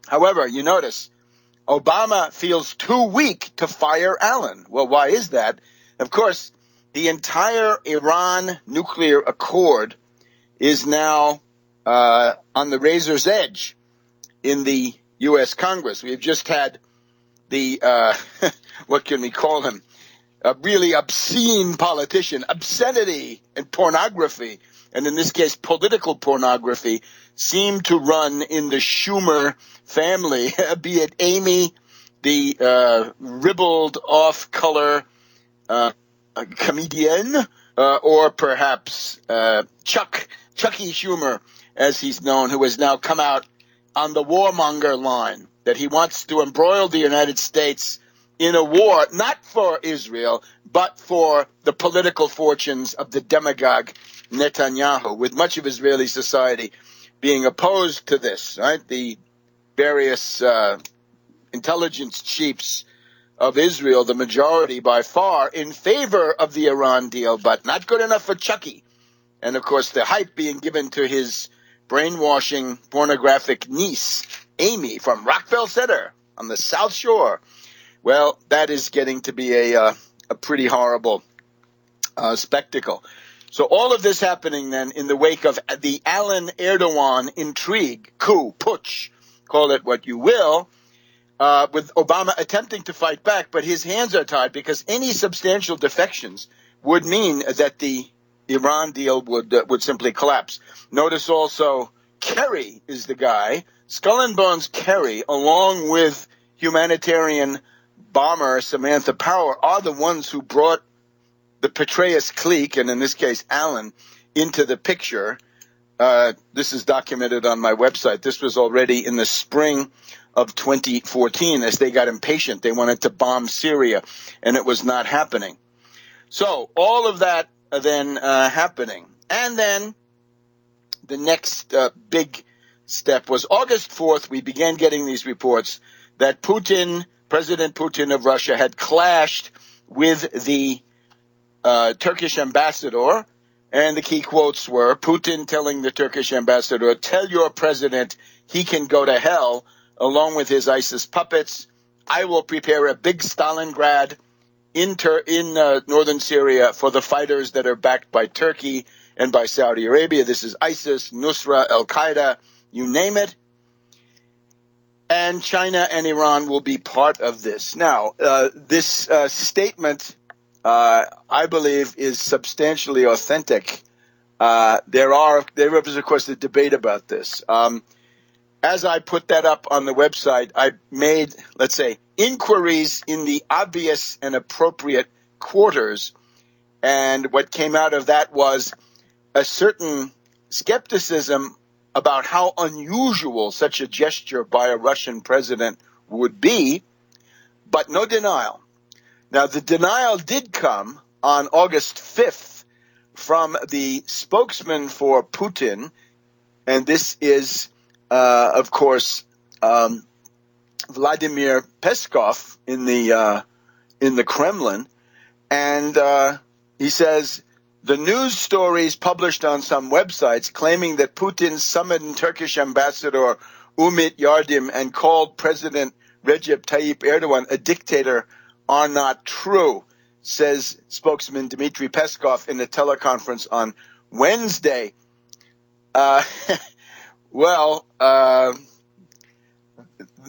However, you notice Obama feels too weak to fire Allen. Well, why is that? Of course, the entire Iran nuclear accord is now on the razor's edge in the U.S. Congress. We've just had the, what can we call him? A really obscene politician, obscenity and pornography, and in this case, political pornography, seem to run in the Schumer family, be it Amy, the ribald off-color comedian, or perhaps Chucky Schumer, as he's known, who has now come out on the warmonger line, that he wants to embroil the United States in a war, not for Israel, but for the political fortunes of the demagogue Netanyahu, with much of Israeli society being opposed to this, right? The various intelligence chiefs of Israel, the majority by far, in favor of the Iran deal, but not good enough for Chucky. And, of course, the hype being given to his brainwashing pornographic niece, Amy, from Rockville Center on the South Shore. Well, that is getting to be a pretty horrible spectacle. So all of this happening then in the wake of the Allen-Erdogan intrigue, coup, putsch, call it what you will, with Obama attempting to fight back, but his hands are tied because any substantial defections would mean that the Iran deal would simply collapse. Notice also Kerry is the guy, Skull and Bones Kerry, along with humanitarian bomber Samantha Power, are the ones who brought the Petraeus clique, and in this case Allen, into the picture. This is documented on my website. This was already in the spring of 2014 as they got impatient. They wanted to bomb Syria, and it was not happening. So all of that then happening. And then the next big step was August 4th. We began getting these reports that President Putin of Russia had clashed with the Turkish ambassador, and the key quotes were Putin telling the Turkish ambassador, "Tell your president he can go to hell along with his ISIS puppets. I will prepare a big Stalingrad in northern Syria for the fighters that are backed by Turkey and by Saudi Arabia." This is ISIS, Nusra, Al-Qaeda, you name it. And China and Iran will be part of this. Now, this statement, I believe, is substantially authentic. There is, of course, a debate about this. As I put that up on the website, I made, let's say, inquiries in the obvious and appropriate quarters. And what came out of that was a certain skepticism about how unusual such a gesture by a Russian president would be, but no denial. Now, the denial did come on August 5th from the spokesman for Putin, and this is, of course, Vladimir Peskov in the Kremlin, and he says, "The news stories published on some websites claiming that Putin summoned Turkish ambassador Umit Yardim and called President Recep Tayyip Erdogan a dictator are not true," says spokesman Dmitry Peskov in a teleconference on Wednesday.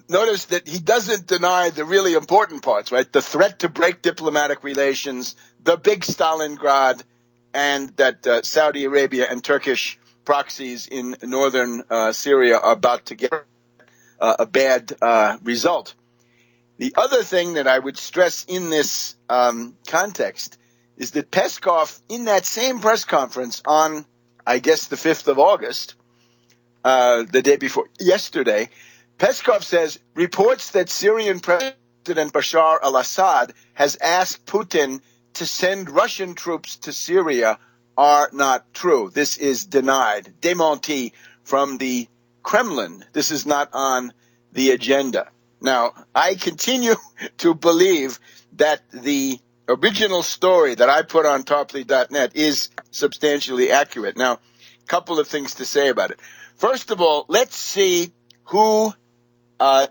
Notice that he doesn't deny the really important parts, right? The threat to break diplomatic relations, the big Stalingrad, and that Saudi Arabia and Turkish proxies in northern Syria are about to get a bad result. The other thing that I would stress in this context is that Peskov, in that same press conference on, I guess, the 5th of August, the day before yesterday, Peskov says reports that Syrian President Bashar al-Assad has asked Putin to send Russian troops to Syria are not true. This is denied, démenti from the Kremlin. This is not on the agenda. Now, I continue to believe that the original story that I put on Tarpley.net is substantially accurate. Now, a couple of things to say about it. First of all, let's see who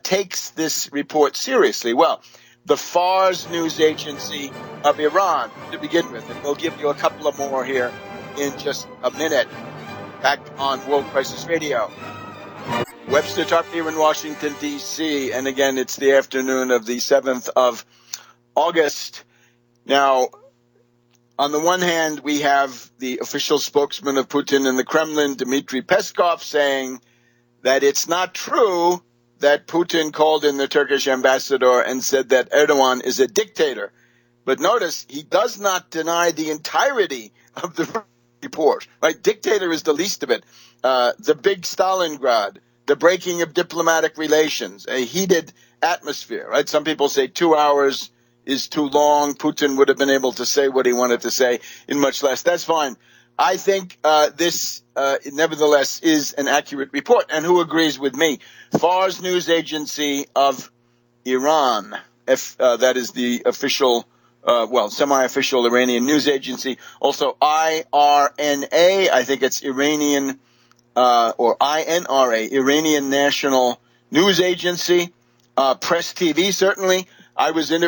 takes this report seriously? Well, the Fars news agency of Iran, to begin with, and we'll give you a couple of more here in just a minute. Back on World Crisis Radio. Webster Tarpley here in Washington, D.C. And again, it's the afternoon of the 7th of August. Now, on the one hand, we have the official spokesman of Putin in the Kremlin, Dmitry Peskov, saying that it's not true that Putin called in the Turkish ambassador and said that Erdogan is a dictator. But notice, he does not deny the entirety of the report, right? Dictator is the least of it. The big Stalingrad, the breaking of diplomatic relations, a heated atmosphere, right? Some people say 2 hours is too long. Putin would have been able to say what he wanted to say in much less. That's fine. I think this, nevertheless, is an accurate report. And who agrees with me? Fars news agency of Iran, that is the official semi-official Iranian news agency. Also IRNA, I think it's Iranian, or INRA, Iranian National News Agency. Press TV, certainly. I was in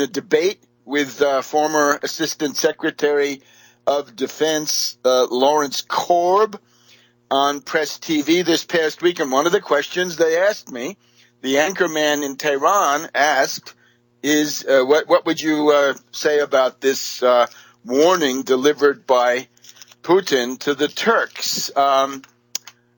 a debate with former Assistant Secretary of Defense Lawrence Korb on Press TV this past week. And one of the questions they asked me, the anchorman in Tehran asked, is what would you say about this warning delivered by Putin to the Turks?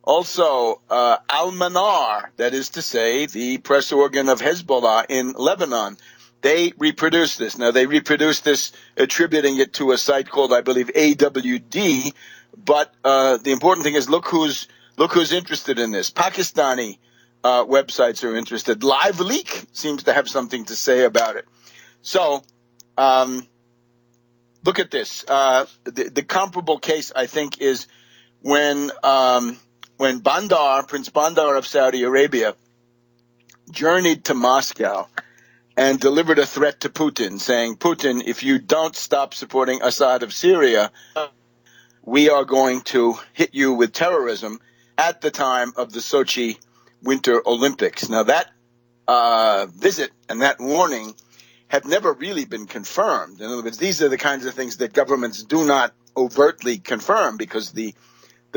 Also, Al-Manar, that is to say, the press organ of Hezbollah in Lebanon, they reproduced this. Now, they reproduced this attributing it to a site called, I believe, AWD. But the important thing is, look who's interested in this. Pakistani websites are interested. Live Leak seems to have something to say about it. So, look at this. The comparable case, I think, is when Prince Bandar of Saudi Arabia journeyed to Moscow and delivered a threat to Putin, saying, Putin, if you don't stop supporting Assad of Syria, we are going to hit you with terrorism at the time of the Sochi Winter Olympics. Now, that visit and that warning have never really been confirmed. In other words, these are the kinds of things that governments do not overtly confirm because the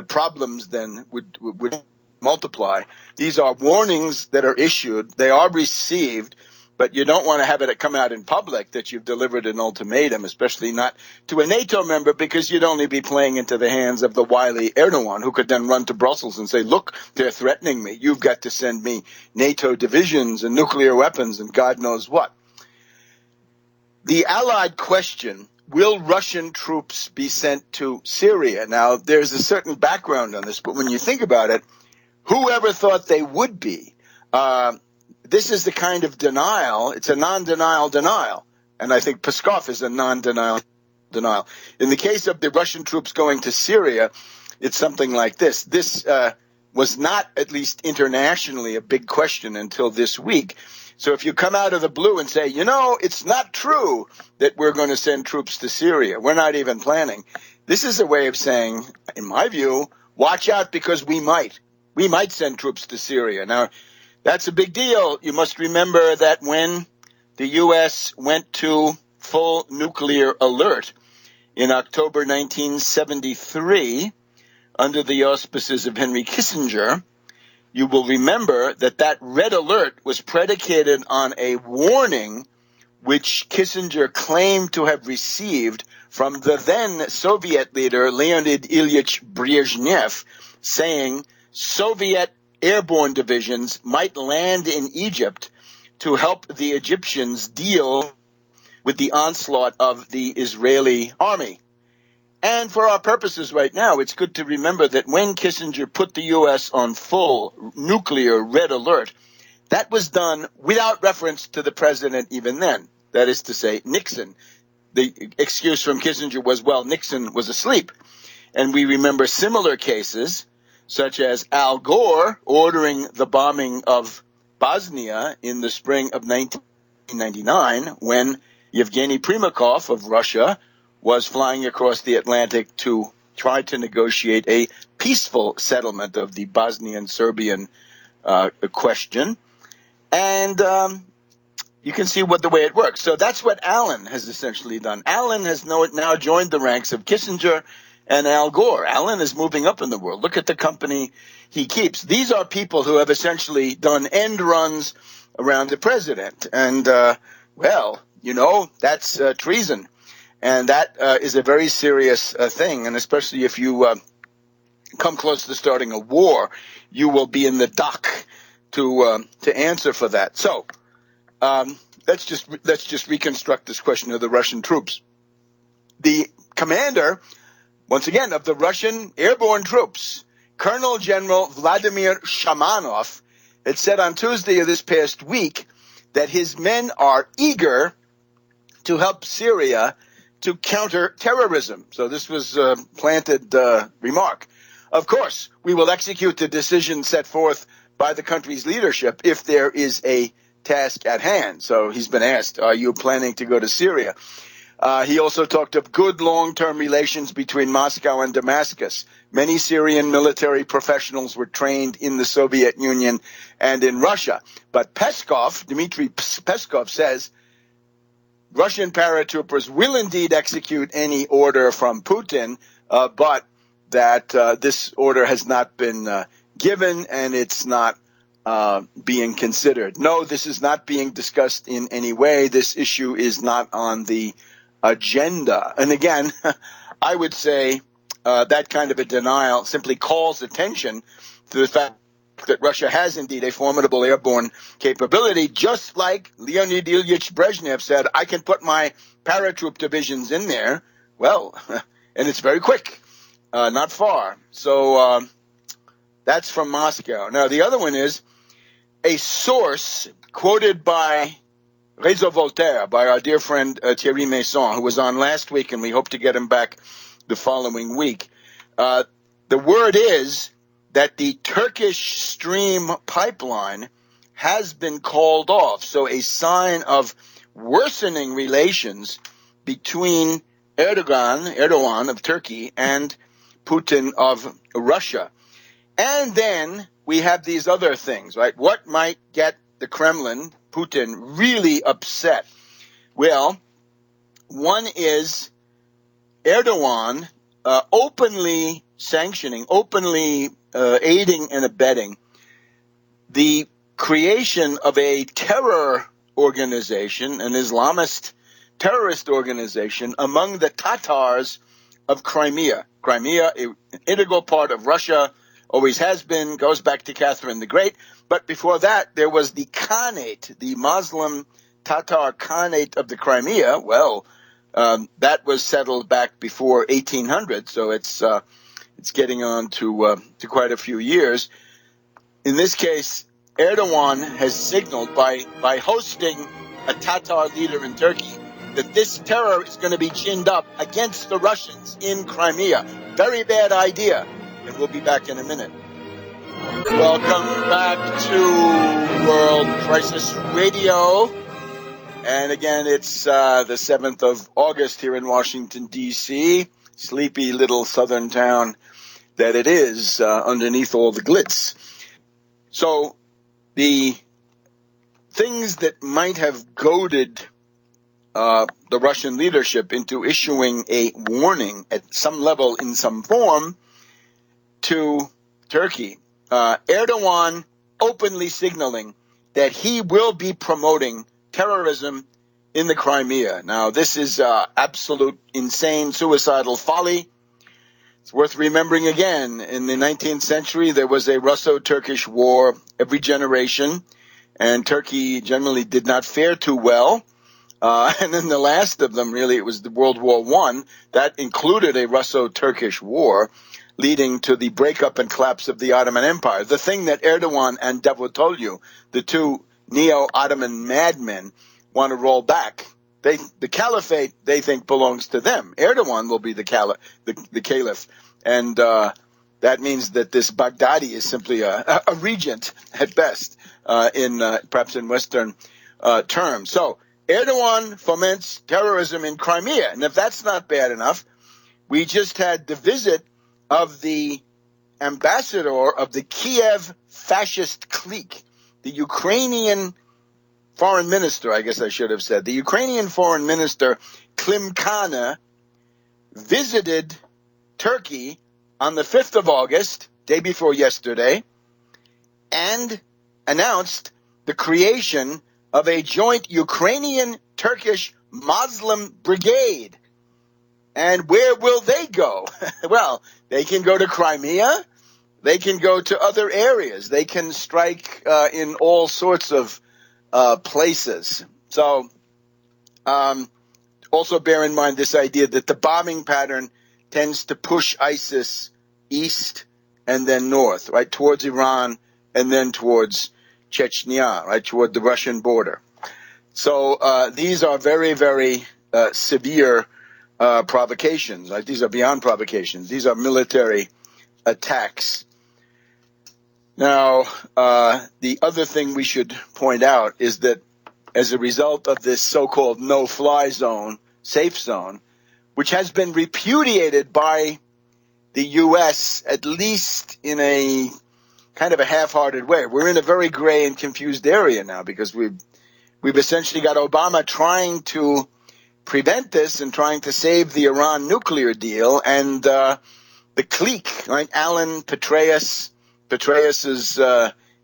problems then would multiply. These are warnings that are issued. They are received, but you don't want to have it come out in public that you've delivered an ultimatum, especially not to a NATO member, because you'd only be playing into the hands of the wily Erdogan, who could then run to Brussels and say, look, they're threatening me. You've got to send me NATO divisions and nuclear weapons and God knows what. The Allied question, will Russian troops be sent to Syria? Now, there's a certain background on this, but when you think about it, whoever thought they would be? This is the kind of denial. It's a non-denial denial. And I think Peskov is a non-denial denial. In the case of the Russian troops going to Syria, it's something like this. This was not, at least internationally, a big question until this week. So if you come out of the blue and say, it's not true that we're going to send troops to Syria, we're not even planning. This is a way of saying, in my view, watch out because we might send troops to Syria. Now, that's a big deal. You must remember that when the U.S. went to full nuclear alert in October 1973, under the auspices of Henry Kissinger, you will remember that red alert was predicated on a warning which Kissinger claimed to have received from the then Soviet leader Leonid Ilyich Brezhnev, saying Soviet airborne divisions might land in Egypt to help the Egyptians deal with the onslaught of the Israeli army. And for our purposes right now, it's good to remember that when Kissinger put the U.S. on full nuclear red alert, that was done without reference to the president even then. That is to say, Nixon. The excuse from Kissinger was, well, Nixon was asleep. And we remember similar cases, such as Al Gore ordering the bombing of Bosnia in the spring of 1999, when Yevgeny Primakov of Russia was flying across the Atlantic to try to negotiate a peaceful settlement of the Bosnian-Serbian question. And you can see the way it works. So that's what Allen has essentially done. Allen has now joined the ranks of Kissinger and Al Gore. Allen is moving up in the world. Look at the company he keeps. These are people who have essentially done end runs around the president. And, that's treason. And that is a very serious thing. And especially if you come close to starting a war, you will be in the dock to answer for that. So let's just reconstruct this question of the Russian troops. The commander, once again, of the Russian airborne troops, Colonel General Vladimir Shamanov, had said on Tuesday of this past week that his men are eager to help Syria to counter terrorism. So this was a planted remark. Of course, we will execute the decision set forth by the country's leadership if there is a task at hand. So he's been asked, are you planning to go to Syria? He also talked of good long-term relations between Moscow and Damascus. Many Syrian military professionals were trained in the Soviet Union and in Russia. But Dmitry Peskov says Russian paratroopers will indeed execute any order from Putin, but that this order has not been given and it's not being considered. No, this is not being discussed in any way. This issue is not on the agenda. And again, I would say that kind of a denial simply calls attention to the fact that Russia has indeed a formidable airborne capability, just like Leonid Ilyich Brezhnev said, I can put my paratroop divisions in there. Well, and it's very quick, not far. So that's from Moscow. Now, the other one is a source quoted by Réseau Voltaire, by our dear friend Thierry Masson, who was on last week, and we hope to get him back the following week. The word is that the Turkish Stream pipeline has been called off. So a sign of worsening relations between Erdogan of Turkey and Putin of Russia. And then we have these other things, right? What might get the Kremlin, Putin, really upset? Well, one is Erdogan openly sanctioning, openly aiding and abetting the creation of a terror organization, an Islamist terrorist organization among the Tatars of Crimea. Crimea, an integral part of Russia, always has been, goes back to Catherine the Great. But before that, there was the Khanate, the Muslim Tatar Khanate of the Crimea. Well, that was settled back before 1800, so it's getting on to quite a few years. In this case, Erdogan has signaled by hosting a Tatar leader in Turkey that this terror is going to be ginned up against the Russians in Crimea. Very bad idea. And we'll be back in a minute. Welcome back to World Crisis Radio. And again, it's the 7th of August here in Washington, D.C., sleepy little southern town that it is underneath all the glitz. So the things that might have goaded the Russian leadership into issuing a warning at some level in some form to Turkey, Erdogan openly signaling that he will be promoting terrorism in the Crimea. Now, this is absolute insane, suicidal folly. It's worth remembering again, in the 19th century, there was a Russo-Turkish war every generation, and Turkey generally did not fare too well. And then the last of them, really, it was the World War I. That included a Russo-Turkish war, leading to the breakup and collapse of the Ottoman Empire. The thing that Erdogan and Davutoglu, the two neo-Ottoman madmen, want to roll back. The caliphate, they think, belongs to them. Erdogan will be the caliph. And that means that this Baghdadi is simply a regent at best, perhaps in Western terms. So Erdogan foments terrorism in Crimea. And if that's not bad enough, we just had the visit of the ambassador of the Kiev fascist clique, the Ukrainian foreign minister, I guess I should have said, the Ukrainian foreign minister Klimkana visited Turkey on the 5th of August, day before yesterday, and announced the creation of a joint Ukrainian-Turkish Muslim brigade. And where will they go? Well, they can go to Crimea. They can go to other areas. They can strike in all sorts of places. So also bear in mind this idea that the bombing pattern tends to push ISIS east and then north, right, towards Iran and then towards Chechnya, right, toward the Russian border. So these are very, very severe provocations. Right? These are beyond provocations. These are military attacks. Now, the other thing we should point out is that as a result of this so-called no-fly zone, safe zone, which has been repudiated by the U.S., at least in a kind of a half-hearted way. We're in a very gray and confused area now because we've essentially got Obama trying to prevent this and trying to save the Iran nuclear deal, and the clique, right? Alan Petraeus's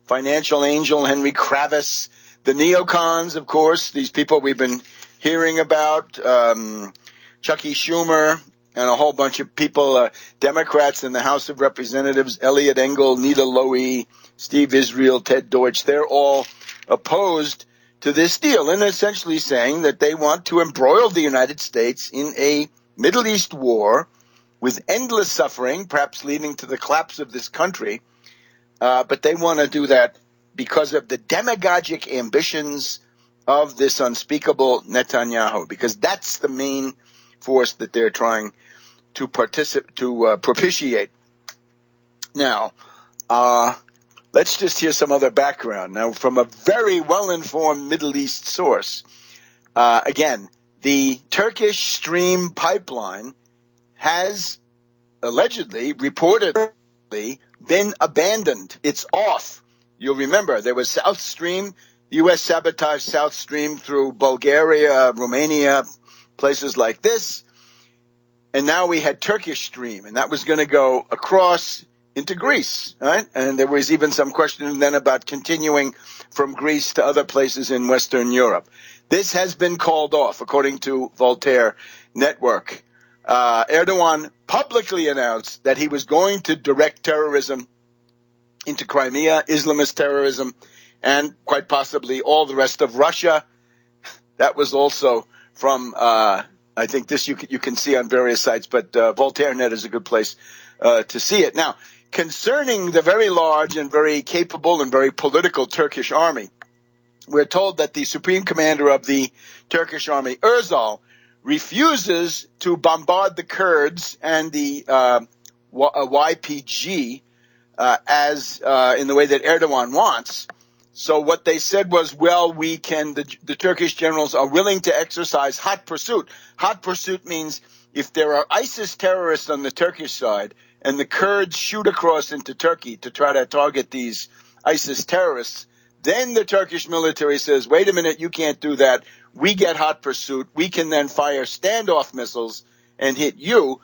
financial angel, Henry Kravis, the neocons, of course, these people we've been hearing about, Chucky Schumer, and a whole bunch of people, Democrats in the House of Representatives, Elliot Engel, Nita Lowey, Steve Israel, Ted Deutsch, they're all opposed to this deal and essentially saying that they want to embroil the United States in a Middle East war with endless suffering, perhaps leading to the collapse of this country. But they want to do that because of the demagogic ambitions of this unspeakable Netanyahu, because that's the main force that they're trying to propitiate. Now, let's just hear some other background. Now, from a very well-informed Middle East source, again, the Turkish Stream pipeline has allegedly, reportedly, been abandoned. It's off. You'll remember there was South Stream. The U.S. sabotaged South Stream through Bulgaria, Romania, places like this. And now we had Turkish Stream, and that was going to go across into Greece, right? And there was even some question then about continuing from Greece to other places in Western Europe. This has been called off, according to Voltaire Network. Erdogan publicly announced that he was going to direct terrorism into Crimea, Islamist terrorism, and quite possibly all the rest of Russia. That was also from, I think this you can see on various sites, but Voltaire Net is a good place to see it. Now, concerning the very large and very capable and very political Turkish army, we're told that the supreme commander of the Turkish army, Özal, refuses to bombard the Kurds and the YPG as in the way that Erdogan wants. So what they said was, well, we can, the Turkish generals are willing to exercise hot pursuit. Hot pursuit means if there are ISIS terrorists on the Turkish side and the Kurds shoot across into Turkey to try to target these ISIS terrorists, then the Turkish military says, wait a minute, you can't do that. We get hot pursuit. We can then fire standoff missiles and hit you.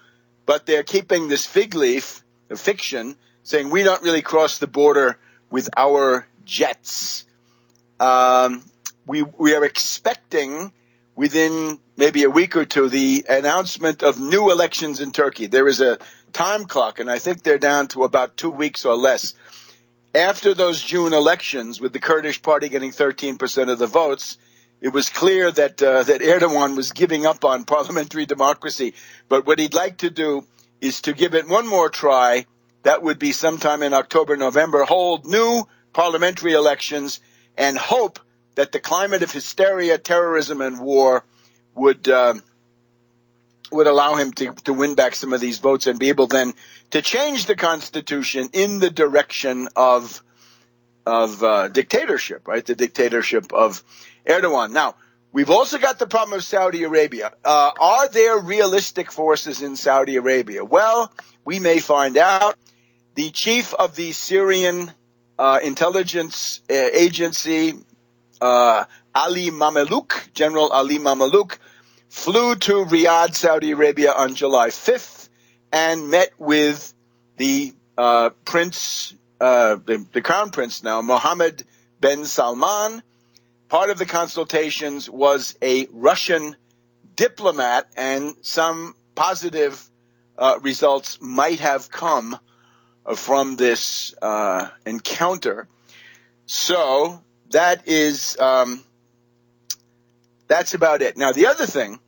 But they're keeping this fig leaf, a fiction, saying we don't really cross the border with our jets. We are expecting within maybe a week or two the announcement of new elections in Turkey. There is a time clock, and I think they're down to about 2 weeks or less. After those June elections, with the Kurdish party getting 13% of the votes, it was clear that that Erdogan was giving up on parliamentary democracy. But what he'd like to do is to give it one more try. That would be sometime in October, November, hold new parliamentary elections and hope that the climate of hysteria, terrorism, and war would allow him to win back some of these votes and be able then to change the constitution in the direction of dictatorship, right? The dictatorship of Erdogan. Now, we've also got the problem of Saudi Arabia. Are there realistic forces in Saudi Arabia? Well, we may find out. The chief of the Syrian intelligence agency, Ali Mamelouk, General Ali Mamelouk, flew to Riyadh, Saudi Arabia on July 5th and met with the prince, the crown prince now, Mohammed bin Salman. Part of the consultations was a Russian diplomat, and some positive results might have come from this encounter. So that is that's about it. Now, the other thing,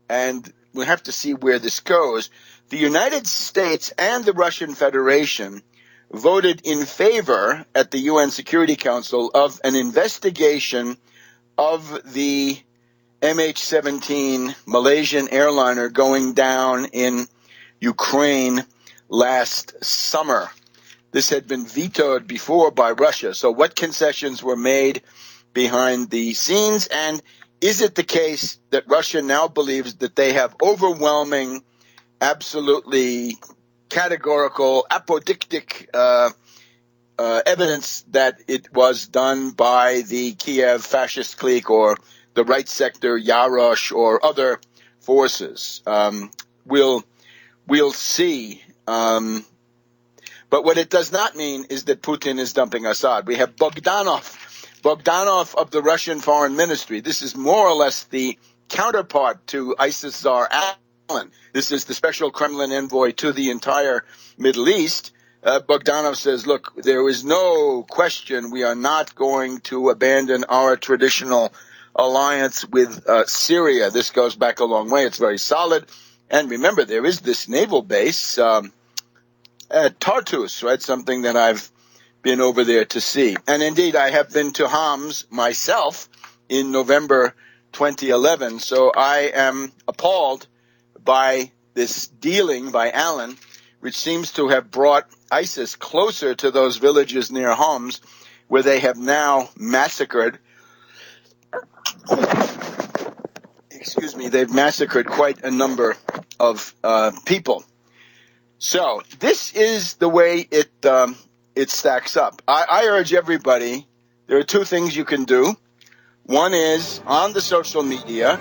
and we have to see where this goes, the United States and the Russian Federation voted in favor at the UN Security Council of an investigation of the MH17 Malaysian airliner going down in Ukraine last summer. This had been vetoed before by Russia. So what concessions were made behind the scenes? And is it the case that Russia now believes that they have overwhelming, absolutely categorical, apodictic evidence that it was done by the Kiev fascist clique or the right sector, Yarosh, or other forces? We'll see. But what it does not mean is that Putin is dumping Assad. We have Bogdanov of the Russian Foreign Ministry. This is more or less the counterpart to ISIS czar Allen. This is the special Kremlin envoy to the entire Middle East. Bogdanov says, look, there is no question we are not going to abandon our traditional alliance with Syria. This goes back a long way. It's very solid. And remember, there is this naval base at Tartus, right? Something that I've been over there to see. And indeed, I have been to Homs myself in November 2011. So I am appalled by this dealing by Allen, which seems to have brought ISIS closer to those villages near Homs, where they have now massacred, they've massacred quite a number of people. So this is the way it stacks up. I urge everybody, there are two things you can do. One is on the social media,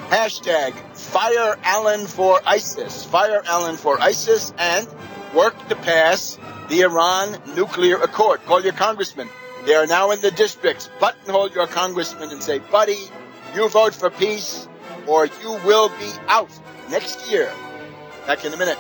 hashtag Fire Allen for ISIS, Fire Allen for ISIS, and work to pass the Iran nuclear accord. Call your congressman. They are now in the districts. Buttonhole your congressman and say, buddy, you vote for peace or you will be out next year. Back in a minute.